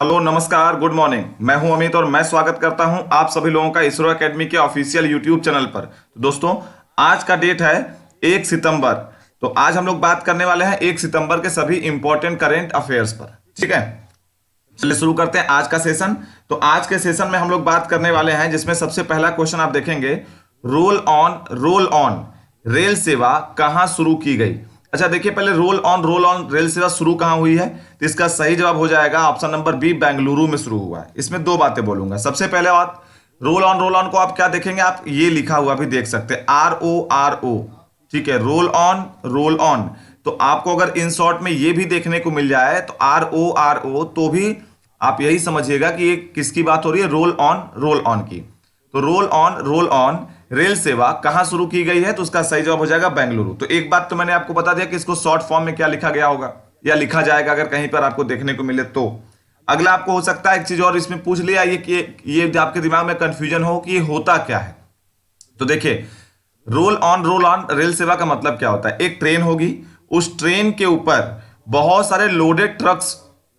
Hello, नमस्कार, good morning. मैं हूं अमित और मैं स्वागत करता हूं आप सभी लोगों का इसरो एकेडमी के ऑफिशियल यूट्यूब चैनल पर। तो दोस्तों, आज का डेट है 1 सितंबर। तो आज हम लोग बात करने वाले हैं 1 सितंबर के सभी इंपॉर्टेंट करेंट अफेयर्स पर। ठीक है, चलिए शुरू करते हैं आज का सेशन। तो आज के सेशन में हम लोग बात करने वाले हैं जिसमें सबसे पहला क्वेश्चन आप देखेंगे, रोल ऑन रेल सेवा कहां शुरू की गई। अच्छा देखिए, पहले रोल ऑन रेल सेवा शुरू कहां हुई है, तो इसका सही जवाब हो जाएगा ऑप्शन नंबर बी, बेंगलुरु में शुरू हुआ है। इसमें दो बातें बोलूंगा। सबसे पहले बात, रोल ऑन को आप क्या देखेंगे, आप ये लिखा हुआ भी देख सकते हैं, RORO। ठीक है, रोल ऑन। तो आपको अगर इन शॉर्ट में ये भी देखने को मिल जाए तो RORO, तो भी आप यही समझिएगा कि ये किसकी बात हो रही है, रोल ऑन की। तो रोल ऑन रेल सेवा कहां शुरू की गई है, तो उसका सही जवाब हो जाएगा बेंगलुरु। तो एक बात तो मैंने आपको बता दिया कि इसको शॉर्ट फॉर्म में क्या लिखा गया होगा या लिखा जाएगा, अगर कहीं पर आपको देखने को मिले तो। अगला आपको हो सकता है एक चीज और इसमें पूछ लिया, ये कि ये आपके दिमाग में कंफ्यूजन हो कि ये होता क्या है। तो देखिए, रोल ऑन रेल सेवा का मतलब क्या होता है, एक ट्रेन होगी, उस ट्रेन के ऊपर बहुत सारे लोडेड ट्रक्स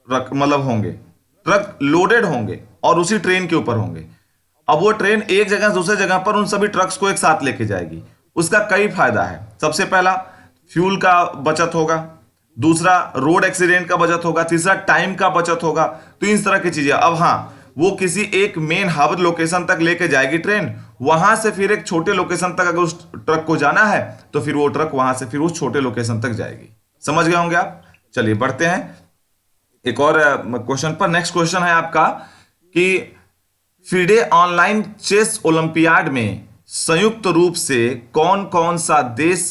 मतलब होंगे, ट्रक लोडेड होंगे और उसी ट्रेन के ऊपर होंगे। अब वो ट्रेन एक जगह से दूसरे जगह पर उन सभी ट्रक्स को एक साथ लेके जाएगी। उसका कई फायदा है। सबसे पहला, फ्यूल का बचत होगा। दूसरा, रोड एक्सीडेंट का बचत होगा। तीसरा, टाइम का बचत होगा। तो इस तरह की चीजें। अब हाँ, वो किसी एक मेन हब लोकेशन तक लेके जाएगी ट्रेन, वहां से फिर एक छोटे लोकेशन तक अगर उस ट्रक को जाना है तो फिर वो ट्रक वहां से फिर उस छोटे लोकेशन तक जाएगी। समझ गए होंगे आप। चलिए बढ़ते हैं एक और क्वेश्चन पर। नेक्स्ट क्वेश्चन है आपका कि फिडे ऑनलाइन चेस ओलंपियाड में संयुक्त रूप से कौन कौन सा देश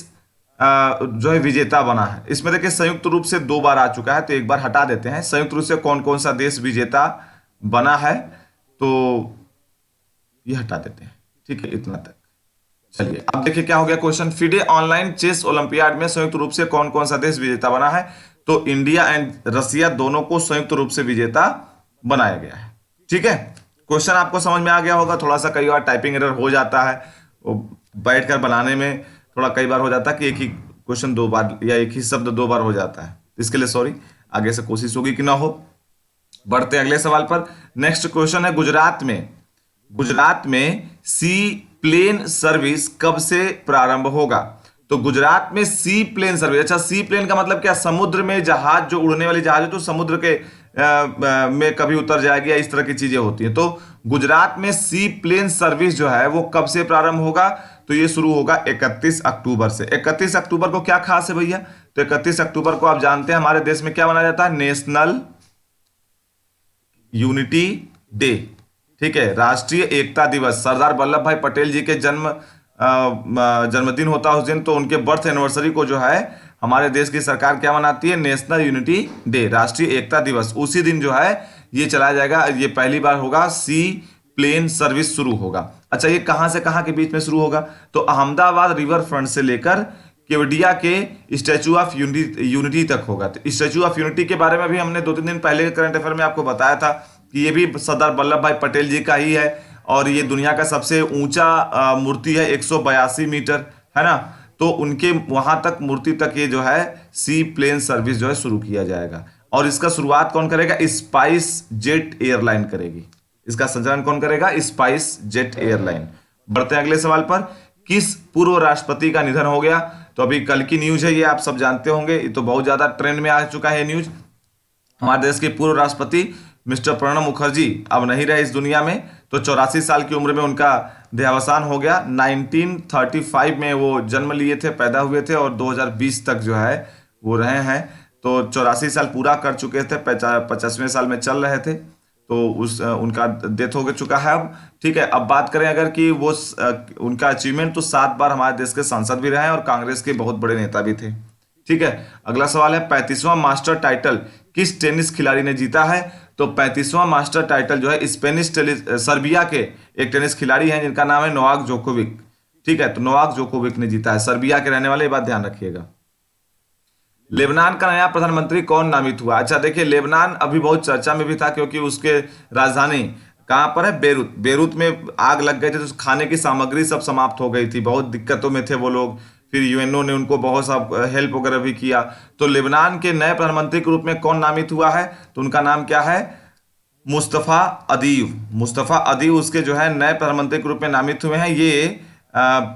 जो है विजेता बना है। इसमें देखिए, संयुक्त रूप से दो बार आ चुका है, तो एक बार हटा देते हैं। संयुक्त रूप से कौन कौन सा देश विजेता बना है, तो ये हटा देते हैं। ठीक है, इतना तक। चलिए अब देखिए क्या हो गया question, FIDE online chess Olympiad में संयुक्त रूप से कौन कौन सा देश विजेता बना है। तो इंडिया एंड रसिया दोनों को संयुक्त रूप से विजेता बनाया गया है। ठीक है, क्वेश्चन आपको समझ में आ गया होगा। थोड़ा सा कई बार टाइपिंग एरर हो जाता है, वो बैठकर बनाने में थोड़ा कई बार हो जाता है कि एक ही क्वेश्चन दो बार या एक ही शब्द दो बार हो जाता है। इसके लिए सॉरी, आगे से कोशिश होगी कि ना हो। बढ़ते अगले सवाल पर। नेक्स्ट क्वेश्चन है, गुजरात में सी प्लेन सर्विस कब से प्रारंभ होगा। तो गुजरात में सी प्लेन सर्विस, अच्छा सी प्लेन का मतलब क्या, समुद्र में जहाज, जो उड़ने वाली जहाज है तो समुद्र के में कभी उतर जाएगी या इस तरह की चीजें होती हैं। तो गुजरात में सी प्लेन सर्विस जो है वो कब से प्रारंभ होगा, तो ये शुरू होगा 31 अक्टूबर से। 31 अक्टूबर को क्या खास है भैया, तो 31 अक्टूबर को आप जानते हैं हमारे देश में क्या मनाया जाता है, नेशनल यूनिटी डे। ठीक है, राष्ट्रीय एकता दिवस। सरदार वल्लभ भाई पटेल जी के जन्मदिन होता है उस दिन, तो उनके बर्थ एनिवर्सरी को जो है हमारे देश की सरकार क्या मनाती है, नेशनल यूनिटी डे, राष्ट्रीय एकता दिवस। उसी दिन जो है ये चलाया जाएगा। ये पहली बार होगा सी प्लेन सर्विस शुरू होगा। अच्छा, ये कहां से कहां के बीच में शुरू होगा, तो अहमदाबाद रिवर फ्रंट से लेकर केवडिया के स्टैचू ऑफ यूनिटी तक होगा। तो स्टैचू ऑफ यूनिटी के बारे में भी हमने 2-3 दिन पहले के करंट अफेयर में आपको बताया था कि ये भी सरदार वल्लभ भाई पटेल जी का ही है, और ये दुनिया का सबसे ऊंचा मूर्ति है, 182 मीटर, है ना। तो उनके वहां तक मूर्ति तक ये जो है सी प्लेन सर्विस जो है शुरू किया जाएगा। और इसका शुरुआत कौन करेगा, स्पाइस जेट एयरलाइन करेगी। इसका संचालन कौन करेगा, स्पाइस जेट एयरलाइन। बढ़ते हैं अगले सवाल पर। किस पूर्व राष्ट्रपति का निधन हो गया, तो अभी कल की न्यूज है, ये आप सब जानते होंगे, ये तो बहुत ज्यादा ट्रेंड में आ चुका है न्यूज। हमारे देश के पूर्व राष्ट्रपति मिस्टर प्रणब मुखर्जी अब नहीं रहे इस दुनिया में। तो 84 साल की उम्र में उनका देहावसान हो गया। 1935 में वो जन्म लिए थे, पैदा हुए थे, और 2020 तक जो है वो रहे हैं। तो 84 साल पूरा कर चुके थे, 50वें साल में चल रहे थे। तो उनका डेथ हो चुका है अब। ठीक है, अब बात करें अगर कि वो उनका अचीवमेंट, तो 7 बार हमारे देश के सांसद भी रहे हैं और कांग्रेस के बहुत बड़े नेता भी थे। ठीक है, अगला सवाल है, 35वां मास्टर टाइटल किस टेनिस खिलाड़ी ने जीता है। तो 35वां मास्टर टाइटल जो है सर्बिया के एक टेनिस खिलाड़ी हैं जिनका नाम है नोवाक जोकोविक। ठीक है, तो नोवाक जोकोविक ने जीता है, सर्बिया के रहने वाले, ये बात ध्यान रखिएगा। लेबनान का नया प्रधानमंत्री कौन नामित हुआ। अच्छा देखिए, लेबनान अभी बहुत चर्चा में भी था क्योंकि उसके राजधानी कहां पर है, बेरूत में आग लग गई थी, तो खाने की सामग्री सब समाप्त हो गई थी, बहुत दिक्कतों में थे वो लोग। फिर यूएनओ ने उनको बहुत सा हेल्प वगैरह भी किया। तो लेबनान के नए प्रधानमंत्री के रूप में कौन नामित हुआ है, तो उनका नाम क्या है, मुस्तफ़ा अदीव। मुस्तफ़ा अदीव उसके जो है नए प्रधानमंत्री के रूप में नामित हुए हैं। ये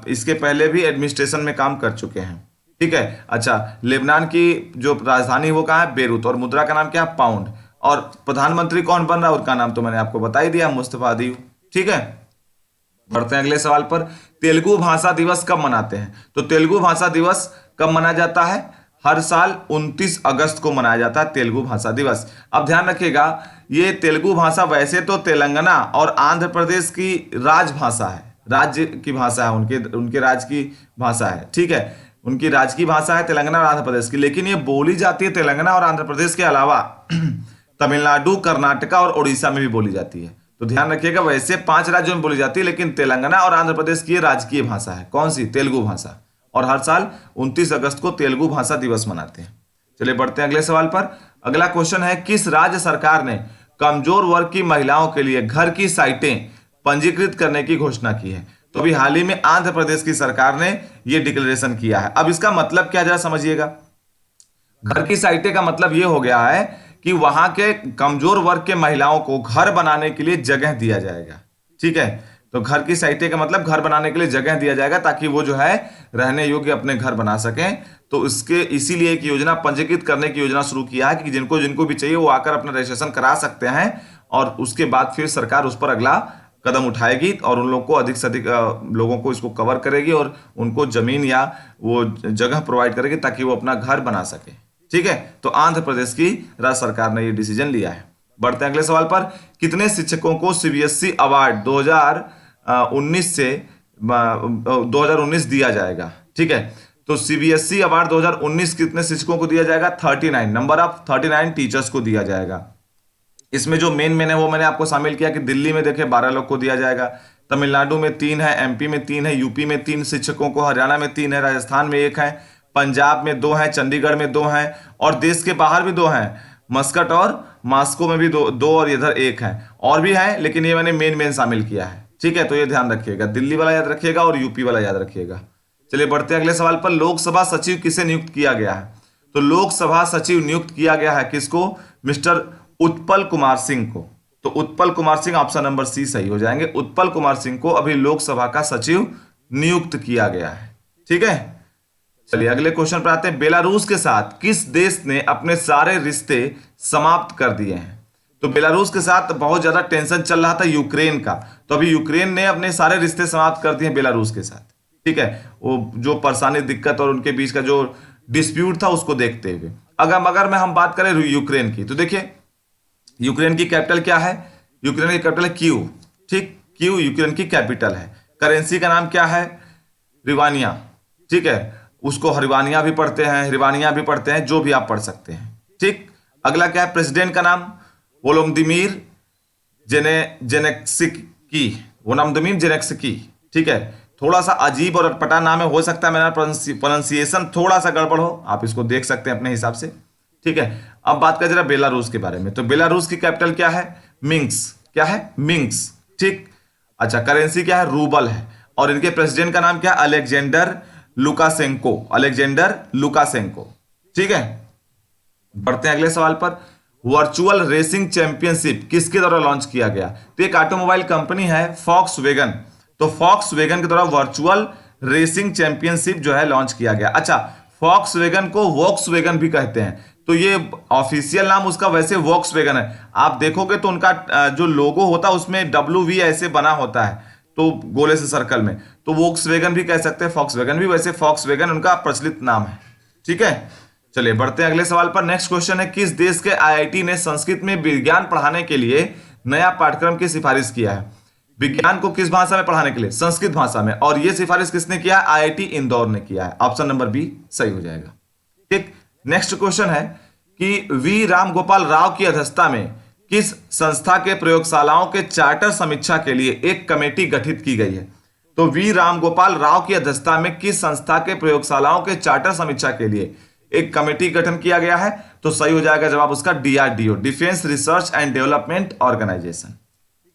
इसके पहले भी एडमिनिस्ट्रेशन में काम कर चुके हैं। ठीक है। अच्छा, लेबनान की जो राजधानी वो कहाँ है? बेरूत। और मुद्रा का नाम क्या है? पाउंड। और प्रधानमंत्री कौन बन रहा है उसका नाम तो मैंने आपको बता ही दिया, मुस्तफ़ा अदीव। ठीक है। बढ़ते हैं अगले सवाल पर। तेलुगु भाषा दिवस कब मनाते हैं? तो तेलुगु भाषा दिवस कब मनाया जाता है? हर साल 29 अगस्त को मनाया जाता है तेलुगु भाषा दिवस। अब ध्यान रखिएगा, ये तेलुगु भाषा वैसे तो तेलंगाना और आंध्र प्रदेश की राजभाषा है, राज्य की भाषा है, उनके उनके राज्य की भाषा है। ठीक है, उनकी राज्य की भाषा है तेलंगाना और आंध्र प्रदेश की, लेकिन ये बोली जाती है तेलंगाना और आंध्र प्रदेश के अलावा तमिलनाडु, कर्नाटका और उड़ीसा में भी बोली जाती है। तो ध्यान रखिएगा, वैसे 5 राज्यों में बोली जाती है, लेकिन तेलंगाना और आंध्र प्रदेश की ये राजकीय भाषा है। कौन सी? तेलुगु भाषा। और हर साल 29 अगस्त को तेलुगु भाषा दिवस मनाते हैं। चलिए बढ़ते हैं अगले सवाल पर। अगला क्वेश्चन है, किस राज्य सरकार ने कमजोर वर्ग की महिलाओं के लिए घर की साइटें पंजीकृत करने की घोषणा की है? तो अभी हाल ही में आंध्र प्रदेश की सरकार ने यह डिक्लेरेशन किया है। अब इसका मतलब क्या, जरा समझिएगा। घर की साइटें का मतलब यह हो गया है कि वहां के कमजोर वर्ग के महिलाओं को घर बनाने के लिए जगह दिया जाएगा। ठीक है, तो घर की साइटें का मतलब घर बनाने के लिए जगह दिया जाएगा, ताकि वो जो है रहने योग्य अपने घर बना सकें। तो इसके इसीलिए एक योजना पंजीकृत करने की योजना शुरू किया है कि जिनको जिनको भी चाहिए वो आकर अपना रजिस्ट्रेशन करा सकते हैं, और उसके बाद फिर सरकार उस पर अगला कदम उठाएगी और उन लोगों को अधिक से अधिक लोगों को इसको कवर करेगी और उनको जमीन या वो जगह प्रोवाइड करेगी ताकि वो अपना घर बना सके। ठीक है, तो आंध्र प्रदेश की राज्य सरकार ने ये डिसीजन लिया है। बढ़ते हैं अगले सवाल पर। कितने शिक्षकों को सीबीएसई अवार्ड 2019 से 2019 दिया जाएगा? ठीक है, तो सीबीएसई अवार्ड 2019 कितने शिक्षकों को दिया जाएगा? 39 नंबर ऑफ 39 टीचर्स को दिया जाएगा। इसमें जो मेन है वो मैंने आपको शामिल किया कि दिल्ली में देखिए 12 लोग को दिया जाएगा, तमिलनाडु में 3 है, एमपी में 3 है, यूपी में 3 शिक्षकों को, हरियाणा में 3 है, राजस्थान में 1 है, पंजाब में 2 हैं, चंडीगढ़ में 2 हैं, और देश के बाहर भी 2 हैं, मस्कट और मास्को में भी 2 और इधर 1 है। और भी है, लेकिन ये मैंने मेन शामिल किया है। ठीक है, तो ये ध्यान रखिएगा, दिल्ली वाला याद रखिएगा और यूपी वाला याद रखिएगा। चलिए बढ़ते हैं अगले सवाल पर। लोकसभा सचिव किसे नियुक्त किया गया है? तो लोकसभा सचिव नियुक्त किया गया है किसको? मिस्टर उत्पल कुमार सिंह को। तो Utpal Kumar Singh, option number C सही हो जाएंगे। उत्पल कुमार सिंह को अभी लोकसभा का सचिव नियुक्त किया गया है। ठीक है, चलिए अगले क्वेश्चन पर आते हैं। बेलारूस के साथ किस देश ने अपने सारे रिश्ते समाप्त कर दिए हैं? तो बेलारूस के साथ बहुत ज्यादा टेंशन चल रहा था यूक्रेन का, तो अभी यूक्रेन ने अपने सारे रिश्ते समाप्त कर दिए बेलारूस के साथ। ठीक है, वो जो परेशानी, दिक्कत और उनके बीच का जो डिस्प्यूट था उसको देखते हुए। अगर हम बात करें यूक्रेन की, तो देखिए यूक्रेन की कैपिटल क्या है? यूक्रेन की कैपिटल है कीव। ठीक, कीव यूक्रेन की कैपिटल है। करेंसी का नाम क्या है? रिवानिया। ठीक है, उसको हरिवानिया भी पढ़ते हैं, हिरवानिया भी पढ़ते हैं, जो भी आप पढ़ सकते हैं। ठीक, अगला क्या है? प्रेसिडेंट का नाम वोलोदिमीर जेलेंस्की। Volodymyr Zelensky. ठीक है, थोड़ा सा अजीब और अटपटा नाम है, हो सकता है मेरा प्रोनाउंसिएशन थोड़ा सा गड़बड़ हो, आप इसको देख सकते हैं अपने हिसाब से। ठीक है, अब बात करें जरा बेलारूस के बारे में। तो बेलारूस की कैपिटल क्या है? मिंस्क। क्या है? मिंस्क। ठीक, अच्छा, करेंसी क्या है? रूबल है। और इनके प्रेसिडेंट का नाम क्या है? Alexander Lukashenko. Alexander Lukashenko. ठीक है, बढ़ते हैं अगले सवाल पर। वर्चुअल रेसिंग चैंपियनशिप किसके द्वारा लॉन्च किया गया? तो एक ऑटोमोबाइल कंपनी है फॉक्सवैगन, तो फॉक्सवैगन के द्वारा वर्चुअल रेसिंग चैंपियनशिप जो है लॉन्च किया गया। अच्छा, फॉक्सवैगन को वॉक्सवैगन भी कहते हैं, तो ये ऑफिशियल नाम उसका वैसे वॉक्सवैगन है। आप देखोगे तो उनका जो लोगो होता है उसमें WV ऐसे बना होता है, तो गोले से सर्कल में, तो वॉक्सवैगन भी कह सकते हैं, फॉक्सवैगन भी, वैसे फॉक्सवैगन उनका प्रचलित नाम है। ठीक है, चलिए बढ़ते हैं अगले सवाल पर। नेक्स्ट क्वेश्चन है, किस देश के IIT ने संस्कृत में विज्ञान पढ़ाने के लिए नया पाठ्यक्रम की सिफारिश किया है? विज्ञान को किस भाषा में पढ़ाने के लिए? संस्कृत भाषा में। और यह सिफारिश किसने किया? IIT इंदौर ने किया है। ऑप्शन नंबर बी सही हो जाएगा। ठीक, नेक्स्ट क्वेश्चन है कि वी राम गोपाल राव की अध्यक्षता में किस संस्था के प्रयोगशालाओं के चार्टर समीक्षा के लिए एक कमेटी गठित की गई है? तो वी राम गोपाल राव की अध्यक्षता में किस संस्था के प्रयोगशालाओं के चार्टर समीक्षा के लिए एक कमेटी गठन किया गया है? तो सही हो जाएगा जवाब उसका DRDO, defence research and development organisation.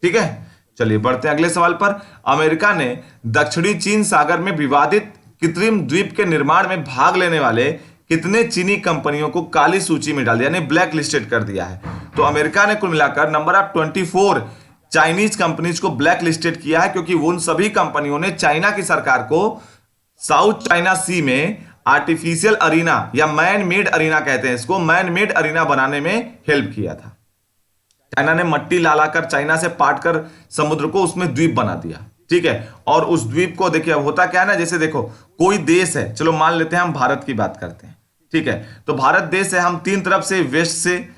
ठीक है, चलिए बढ़ते हैं अगले सवाल पर। अमेरिका ने दक्षिणी चीन सागर में विवादित कृत्रिम द्वीप के निर्माण में भाग लेने वाले कितने चीनी कंपनियों को काली सूची में डाल दिया, यानी ब्लैक लिस्टेड कर दिया है? तो अमेरिका ने कुल मिलाकर नंबर ऑफ 24 चाइनीज कंपनीज को ब्लैक लिस्टेड किया है, क्योंकि उन सभी कंपनियों ने चाइना की सरकार को साउथ चाइना सी में आर्टिफिशियल अरीना या मैन मेड अरीना कहते हैं इसको, मैन मेड अरीना बनाने में हेल्प किया था। चाइना ने मट्टी लाकर चाइना से पाट कर समुद्र को उसमें द्वीप बना दिया, ठीक है। और उस द्वीप को देखिए, अब होता क्या है ना, जैसे देखो कोई देश है, चलो मान लेते हैं हम भारत की बात करते हैं, ठीक है। तो भारत देश है, हम तीन तरफ से, वेस्ट से,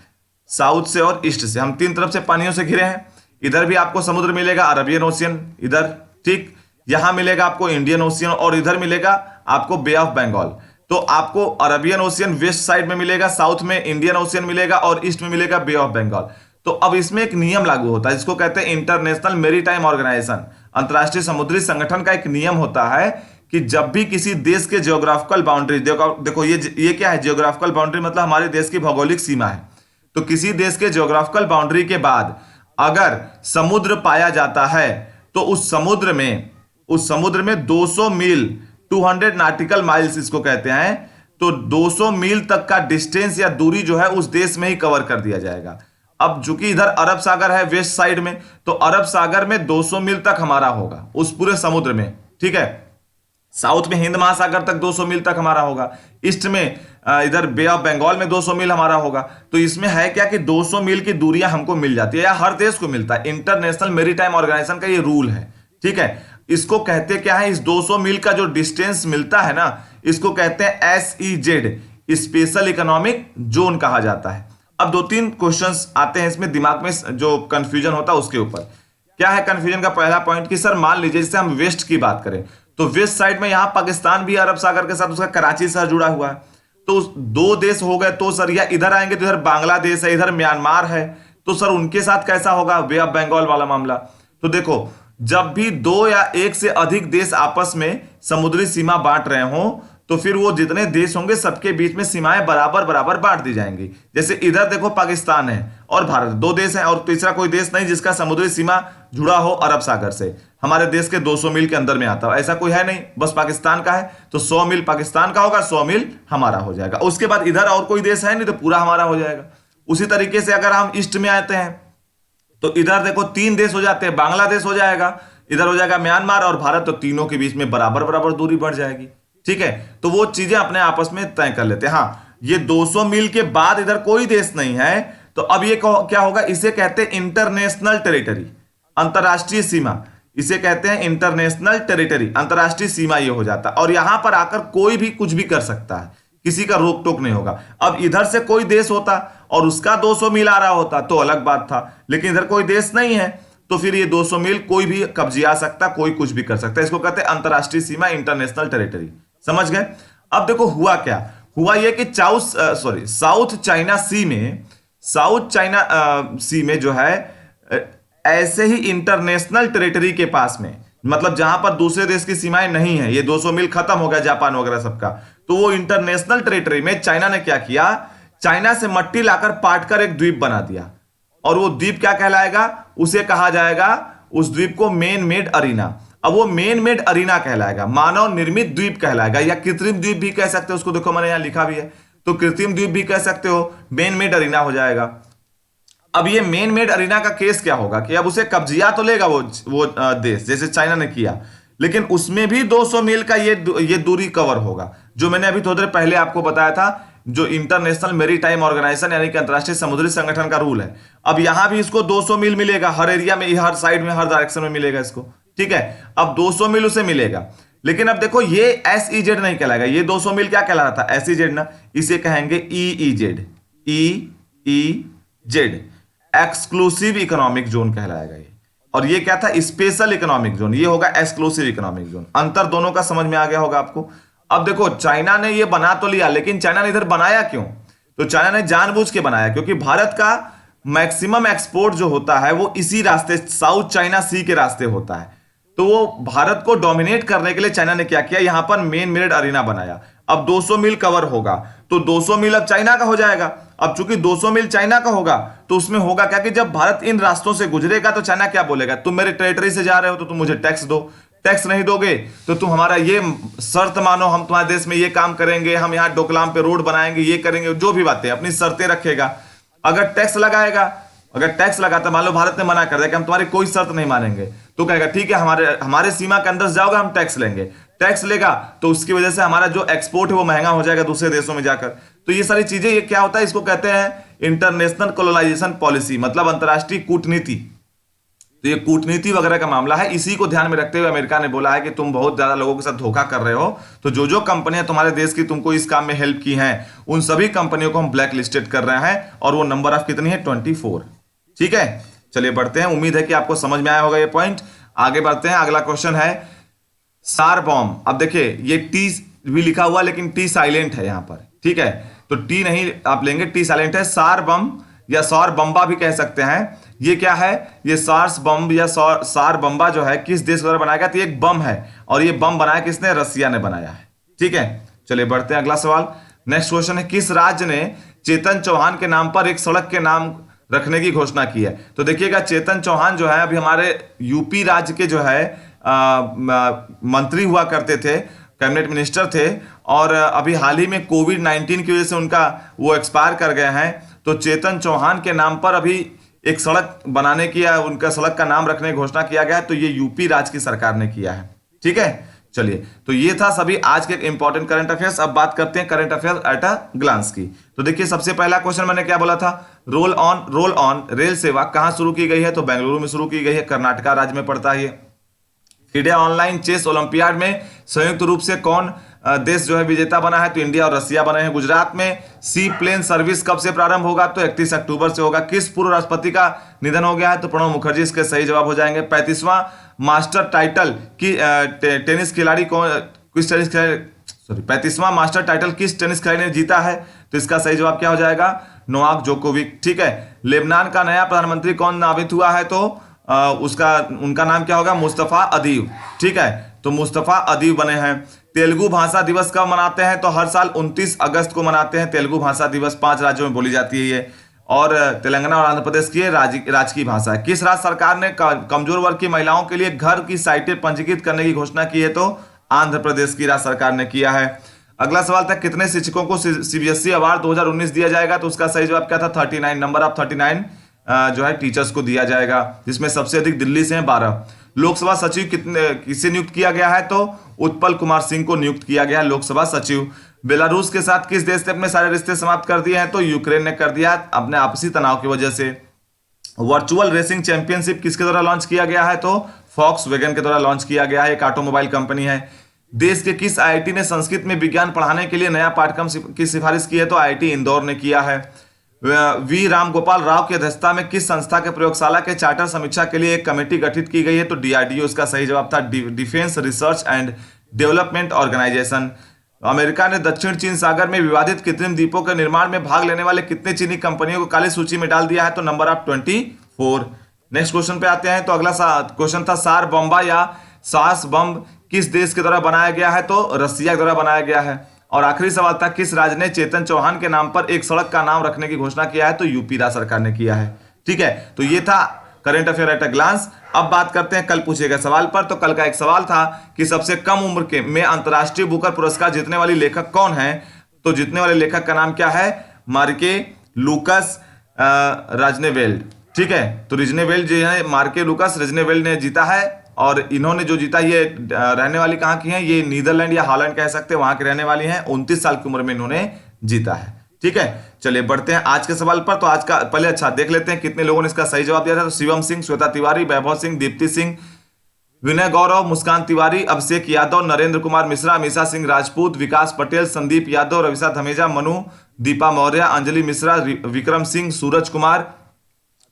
साउथ से और ईस्ट से, हम तीन तरफ से पानियों से घिरे हैं। इधर भी आपको समुद्र मिलेगा, अरबियन ओशियन इधर, ठीक। यहां मिलेगा आपको इंडियन ओशियन और इधर मिलेगा आपको बे ऑफ बंगाल। तो आपको अरबियन ओशियन वेस्ट साइड में मिलेगा, साउथ में इंडियन ओशियन मिलेगा और ईस्ट में मिलेगा बे ऑफ बंगाल। तो अब इसमें एक नियम लागू होता है, जिसको कहते हैं इंटरनेशनल मेरीटाइम ऑर्गेनाइजेशन, अंतरराष्ट्रीय समुद्री संगठन का एक नियम होता है कि जब भी किसी देश के जियोग्राफिकल बाउंड्री, देखो ये क्या है, जियोग्राफिकल बाउंड्री मतलब हमारे देश की भौगोलिक सीमा है। तो किसी देश के जियोग्राफिकल बाउंड्री के बाद अगर समुद्र पाया जाता है तो उस समुद्र में 200 मील 200 नॉटिकल माइल्स इसको कहते हैं, तो 200 मील तक का डिस्टेंस या दूरी जो है उस देश में ही कवर कर दिया जाएगा। अब चूंकि इधर अरब सागर है वेस्ट साइड में, तो अरब सागर में 200 मील तक हमारा होगा उस पूरे समुद्र में, ठीक है। साउथ में हिंद महासागर तक 200 मील तक हमारा होगा, ईस्ट में इधर बे ऑफ बंगाल में 200 मील हमारा होगा। तो इसमें है क्या कि 200 मील की दूरियां हमको मिल जाती है, या हर देश को मिलता है। इंटरनेशनल मेरीटाइम ऑर्गेनाइजेशन का ये रूल है, ठीक है। इसको कहते क्या है, इस 200 मील का जो डिस्टेंस मिलता है ना, इसको कहते हैं SEZ, स्पेशल इकोनॉमिक जोन कहा जाता है। अब दो तीन क्वेश्चंस आते हैं इसमें, दिमाग में जो कंफ्यूजन होता है उसके ऊपर। क्या है कंफ्यूजन का पहला पॉइंट कि सर मान लीजिए जैसे हम वेस्ट की बात करें, तो वेस्ट साइड में यहां पाकिस्तान भी अरब सागर के साथ उसका कराची से जुड़ा हुआ है, तो दो देश हो गए। तो सर या इधर आएंगे तो इधर बांग्लादेश है, इधर म्यांमार है, तो सर उनके साथ कैसा होगा बे ऑफ बंगाल वाला मामला। तो देखो, जब भी दो या एक से अधिक देश आपस में समुद्री सीमा बांट रहे हो, तो फिर वो जितने देश होंगे सबके बीच में सीमाएं बराबर बराबर बांट दी जाएंगी। जैसे इधर देखो पाकिस्तान है और भारत, दो देश हैं, और तीसरा कोई देश नहीं जिसका समुद्री सीमा जुड़ा हो अरब सागर से, हमारे देश के 200 मील के अंदर में आता है, ऐसा कोई है नहीं, बस पाकिस्तान का है। तो 100 मील पाकिस्तान का होगा, 100 मील हमारा हो जाएगा। उसके बाद इधर और कोई देश है नहीं, तो पूरा हमारा हो जाएगा। उसी तरीके से अगर हम ईस्ट में आते हैं तो इधर देखो 3 देश हो जाते हैं, बांग्लादेश हो जाएगा, इधर हो जाएगा म्यांमार और भारत, तो तीनों के बीच में बराबर बराबर दूरी बढ़ जाएगी, ठीक है। तो वो चीजें अपने आपस में तय कर लेते हैं। हाँ, ये 200 मील के बाद इधर कोई देश नहीं है, तो अब ये क्या होगा, इसे कहते हैं इंटरनेशनल टेरिटरी, अंतरराष्ट्रीय सीमा, इसे कहते हैं इंटरनेशनल टेरिटरी, अंतरराष्ट्रीय सीमा ये हो जाता है। और यहां पर आकर कोई भी कुछ भी कर सकता है, किसी का रोक टोक नहीं होगा। अब इधर से कोई देश होता और उसका 200 मील आ रहा होता तो अलग बात था, लेकिन इधर कोई देश नहीं है, तो फिर ये 200 मील कोई भी कब्जिया सकता, कोई कुछ भी कर सकता है। इसको कहते हैं अंतरराष्ट्रीय सीमा, इंटरनेशनल टेरिटरी। समझ गए। अब देखो हुआ क्या, हुआ ये कि साउथ चाइना सी में जो है ऐसे ही इंटरनेशनल टेरिटरी के पास में, मतलब जहां पर दूसरे देश की सीमाएं नहीं है, ये 200 मील खत्म हो गया जापान वगैरह सबका, तो वो इंटरनेशनल टेरिटरी में चाइना ने क्या किया, चाइना से मट्टी लाकर पाटकर एक द्वीप बना दिया। और वो द्वीप क्या कहलाएगा, उसे कहा जाएगा, उस द्वीप को मैन मेड अरीना। अब वो मैन मेड अरीना कहलाएगा, मानव निर्मित द्वीप कहलाएगा, या कृत्रिम द्वीप भी कह सकते हो उसको, देखो मैंने यहां लिखा भी है, तो कृत्रिम द्वीप भी कह सकते हो, मैन मेड अरीना हो जाएगा। अब ये मैन मेड अरीना का केस क्या होगा कि अब उसे कब्जिया तो लेगा वो देश, जैसे चाइना ने किया, लेकिन उसमें भी 200 मील का ये दूरी कवर होगा, जो मैंने अभी थोड़ी देर पहले आपको बताया था, जो इंटरनेशनल मेरीटाइम ऑर्गेनाइजेशन यानी कि अंतरराष्ट्रीय समुद्री संगठन का रूल है। अब यहां भी इसको 200 मील मिलेगा, हर एरिया में, हर साइड में, हर डायरेक्शन में मिलेगा इसको, ठीक है। अब 200 मील उसे मिलेगा, लेकिन अब देखो ये SEZ नहीं कहलाएगा, ये 200 मील क्या कहला रहा था, SEZ ना, इसे कहेंगे EEZ, एक्सक्लूसिव इकोनॉमिक जोन कहलाएगा ये। और ये क्या था, स्पेशल इकोनॉमिक जोन, ये होगा एक्सक्लूसिव इकोनॉमिक जोन। अंतर दोनों का समझ में आ गया होगा आपको। अब देखो चाइना ने ये बना तो लिया, लेकिन चाइना ने इधर बनाया क्यों, तो चाइना ने जानबूझ के बनाया, क्योंकि भारत का मैक्सिमम एक्सपोर्ट जो होता है वो इसी रास्ते, साउथ चाइना सी के रास्ते होता है। तो वो भारत को डोमिनेट करने के लिए चाइना ने क्या किया, यहां पर मेन मेरिट अरीना बनाया। अब 200 मील कवर होगा, तो 200 मील अब चाइना का हो जाएगा। अब चूंकि 200 मील चाइना का होगा, तो उसमें होगा क्या कि जब भारत इन रास्तों से गुजरेगा तो चाइना क्या बोलेगा, तुम मेरे टेरिटरी से जा रहे हो तो तुम मुझे टैक्स दो, टैक्स नहीं दोगे तो तुम हमारा ये शर्त मानो, हम तुम्हारे देश में ये काम करेंगे, हम यहाँ डोकलाम पे रोड बनाएंगे, ये करेंगे, जो भी बातें अपनी शर्तें रखेगा। अगर टैक्स लगाएगा, अगर टैक्स लगाता, मान लो भारत ने मना कर दिया कि हम तुम्हारी कोई शर्त नहीं मानेंगे, तो कहेगा ठीक है हमारे हमारे सीमा के अंदर जाओगे हम टैक्स लेंगे। टैक्स लेगा तो उसकी वजह से हमारा जो एक्सपोर्ट है वो महंगा हो जाएगा दूसरे देशों में जाकर। तो ये सारी चीजें, ये क्या होता है, इसको कहते हैं इंटरनेशनल कोलोनाइजेशन पॉलिसी, मतलब अंतर्राष्ट्रीय कूटनीति। तो ये कूटनीति वगैरह का मामला है। इसी को ध्यान में रखते हुए अमेरिका ने बोला है कि तुम बहुत ज्यादा लोगों के साथ धोखा कर रहे हो, तो जो जो कंपनियां तुम्हारे देश की तुमको इस काम में हेल्प की हैं उन सभी कंपनियों को हम ब्लैक लिस्टेड कर रहे हैं, और वो नंबर ऑफ कितनी है, 24। ठीक है, चलिए बढ़ते हैं। उम्मीद है कि आपको समझ में आया होगा ये पॉइंट। आगे बढ़ते हैं, अगला क्वेश्चन है सार बॉम्ब। अब देखिए ये टी भी लिखा हुआ लेकिन टी साइलेंट है यहां पर, ठीक है, तो टी नहीं आप लेंगे, टी साइलेंट है। सार बम या सौर बम्बा भी कह सकते हैं। ये क्या है, ये सार्स बम या सार बम्बा जो है किस देश द्वारा बनाया गया, तो एक बम है, और ये बम बनाया किसने, रसिया ने बनाया है। ठीक है, चलिए बढ़ते हैं अगला सवाल। नेक्स्ट क्वेश्चन है किस राज्य ने चेतन चौहान के नाम पर एक सड़क के नाम रखने की घोषणा की है। तो देखिएगा चेतन चौहान जो है अभी हमारे यूपी राज्य के जो है मंत्री हुआ करते थे, कैबिनेट मिनिस्टर थे, और अभी हाल ही में कोविड-19 की वजह से उनका वो एक्सपायर कर गए हैं। तो चेतन चौहान के नाम पर अभी एक सड़क बनाने की या उनका सड़क का नाम रखने की घोषणा किया गया है, तो ये यूपी राज्य की सरकार ने किया है। ठीक है, चलिए तो ये था सभी आज के इंपॉर्टेंट करंट अफेयर्स। अब बात करते हैं current affair at a glance की। तो देखिए सबसे पहला क्वेश्चन मैंने क्या बोला था, रोल ऑन रेल सेवा कहां शुरू की गई है, तो बेंगलुरु में शुरू की गई है, कर्नाटका राज्य में पड़ता है ये। फिडे ऑनलाइन चेस ओलंपियाड में संयुक्त रूप से कौन देश जो है विजेता बना है, तो इंडिया और रसिया बने हैं। गुजरात में सी प्लेन सर्विस कब से प्रारंभ होगा, तो 31 अक्टूबर से होगा। किस पूर्व राष्ट्रपति का निधन हो गया है, तो प्रणब मुखर्जी इसके सही जवाब हो जाएंगे। 35वां मास्टर टाइटल की टेनिस खिलाड़ी कौन, किस टेनिस खिलाड़ी, सॉरी 35वां मास्टर टाइटल किस टेनिस खिलाड़ी ने जीता है, तो इसका सही जवाब क्या हो जाएगा, नोवाक जोकोविक। ठीक है, लेबनान का नया प्रधानमंत्री कौन नामित हुआ है, तो उनका नाम क्या होगा, मुस्तफा अदीब। ठीक है, तो मुस्तफा अदीब बने हैं। तेलुगु भाषा दिवस कब मनाते हैं, तो हर साल 29 अगस्त को मनाते हैं तेलुगु भाषा दिवस। 5 राज्यों में बोली जाती है ये, और तेलंगाना और आंध्र प्रदेश की राजकीय भाषा है। किस राज्य सरकार ने कमजोर वर्ग की महिलाओं के लिए घर की साइटें पंजीकृत करने की घोषणा की है, तो आंध्र प्रदेश की राज्य सरकार ने किया है। अगला सवाल था कितने शिक्षकों को सीबीएसई अवार्ड 2019 दिया जाएगा, तो उसका सही जवाब क्या था, 39 नंबर ऑफ 39 जो है टीचर्स को दिया जाएगा, जिसमें सबसे अधिक दिल्ली से हैं 12। लोकसभा सचिव किसे नियुक्त किया गया है, तो उत्पल कुमार सिंह को नियुक्त किया गया है लोकसभा सचिव। बेलारूस के साथ किस देश ने अपने सारे रिश्ते समाप्त कर दिए हैं, तो यूक्रेन ने कर दिया अपने आपसी तनाव की वजह से। वर्चुअल रेसिंग चैंपियनशिप किसके द्वारा लॉन्च किया गया है, तो फॉक्सवैगन के द्वारा लॉन्च किया गया है, एक ऑटोमोबाइल कंपनी है। देश के किस आईआईटी ने संस्कृत में विज्ञान पढ़ाने के लिए नया पाठ्यक्रम की सिफारिश की है, तो आईआईटी इंदौर ने किया है। वी राम गोपाल राव की अध्यक्षता में किस संस्था के प्रयोगशाला के चार्टर समीक्षा के लिए एक कमेटी गठित की गई है, तो डीआरडीओ इसका सही जवाब था, defence research and development organisation. America ने दक्षिण चीन सागर में विवादित कृत्रिम द्वीपों के निर्माण में भाग लेने वाले कितने चीनी कंपनियों को काली सूची में डाल दिया है, तो नंबर ऑफ 24। नेक्स्ट क्वेश्चन पे आते हैं, तो अगला क्वेश्चन था सार बम्बा या सास बम किस देश के द्वारा बनाया गया है, तो रसिया के द्वारा बनाया गया है। और आखिरी सवाल था किस राज्य ने चेतन चौहान के नाम पर एक सड़क का नाम रखने की घोषणा किया है, तो यूपी राज्य सरकार ने किया है। ठीक है, तो ये था current affair at a glance. अब बात करते हैं कल पूछे गए सवाल पर। तो कल का एक सवाल था कि सबसे कम उम्र के में अंतर्राष्ट्रीय बुकर पुरस्कार जीतने वाली लेखक कौन है, तो जीतने वाले लेखक का नाम क्या है, मार्के लूकस राजनेवेल्ड। ठीक है, तो रिजनेवेल्ड जो है मार्के लूकस रिजनेवेल्ड ने जीता है, और इन्होंने जो जीता ये रहने वाली कहाँ की हैं, ये नीदरलैंड या हॉलैंड कह सकते हैं, वहां के रहने वाली हैं। 29 साल की उम्र में इन्होंने जीता है। ठीक है, चलिए बढ़ते हैं आज के सवाल पर। तो आज का पहले अच्छा देख लेते हैं कितने लोगों ने इसका सही जवाब दिया था। तो शिवम सिंह, श्वेता तिवारी, वैभव सिंह, दीप्ति सिंह, विनय गौरव, मुस्कान तिवारी, अभिषेक यादव, नरेंद्र कुमार मिश्रा, अमीषा सिंह राजपूत, विकास पटेल, संदीप यादव, रविशा धमेजा, मनु, दीपा मौर्य, अंजलि मिश्रा, विक्रम सिंह, सूरज कुमार,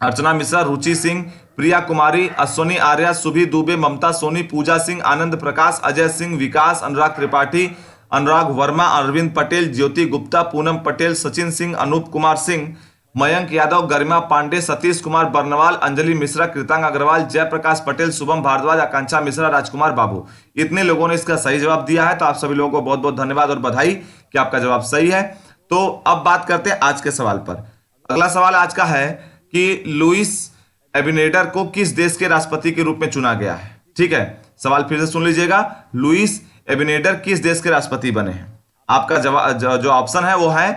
अर्चना मिश्रा, रुचि सिंह, प्रिया कुमारी, अश्वनी आर्या, सुभी दुबे, ममता सोनी, पूजा सिंह, आनंद प्रकाश, अजय सिंह, विकास, अनुराग त्रिपाठी, अनुराग वर्मा, अरविंद पटेल, ज्योति गुप्ता, पूनम पटेल, सचिन सिंह, अनूप कुमार सिंह, मयंक यादव, गरिमा पांडे, सतीश कुमार बर्नवाल, अंजलि मिश्रा, कृतांग अग्रवाल, जयप्रकाश पटेल, शुभम भारद्वाज, आकांक्षा मिश्रा, राजकुमार बाबू, इतने लोगों ने इसका सही जवाब दिया है। तो आप सभी लोगों को बहुत बहुत धन्यवाद और बधाई कि आपका जवाब सही है। तो अब बात करते हैं आज के सवाल पर। अगला सवाल आज का है कि लुइस एबिनेडर को किस देश के राष्ट्रपति के रूप में चुना गया है। ठीक है, सवाल फिर से सुन लीजिएगा, लुइस एबिनेडर किस देश के राष्ट्रपति बने हैं। आपका जवाब जो ऑप्शन है वो है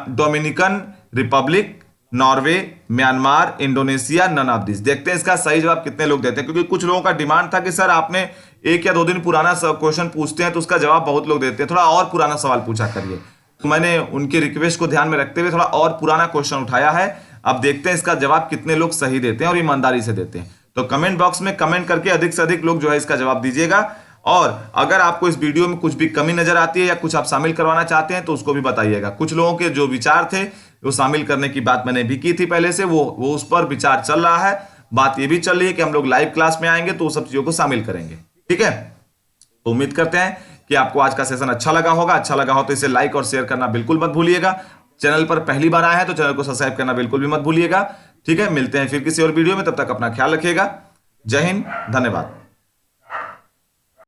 Dominican Republic, Norway, Myanmar, Indonesia, none of this. देखते हैं इसका सही जवाब कितने लोग देते हैं, क्योंकि कुछ लोगों का डिमांड था कि सर आपने 1 या 2 दिन पुराना क्वेश्चन पूछते हैं तो उसका जवाब बहुत लोग देते हैं, थोड़ा और पुराना सवाल पूछा करिए। तो मैंने उनकी रिक्वेस्ट को ध्यान में रखते हुए थोड़ा और पुराना क्वेश्चन उठाया है। अब देखते हैं इसका जवाब कितने लोग सही देते हैं और ईमानदारी से देते हैं। तो कमेंट बॉक्स में कमेंट करके अधिक से अधिक लोग जो है इसका जवाब दीजिएगा। और अगर आपको इस वीडियो में कुछ भी कमी नजर आती है या कुछ आप शामिल करवाना चाहते हैं तो उसको भी बताइएगा। कुछ लोगों के जो विचार थे वो शामिल करने की बात मैंने भी की थी पहले से, वो उस पर विचार चल रहा है। बात ये भी चल रही है कि हम लोग लाइव क्लास में आएंगे तो उस सब चीजों को शामिल करेंगे। ठीक है, तो उम्मीद करते हैं कि आपको आज का सेशन अच्छा लगा होगा। अच्छा लगा हो तो इसे लाइक और शेयर करना बिल्कुल मत भूलिएगा। चैनल पर पहली बार आए हैं तो चैनल को सब्सक्राइब करना बिल्कुल भी मत भूलिएगा। ठीक है, मिलते हैं फिर किसी और वीडियो में, तब तक अपना ख्याल रखिएगा। जय हिंद, धन्यवाद।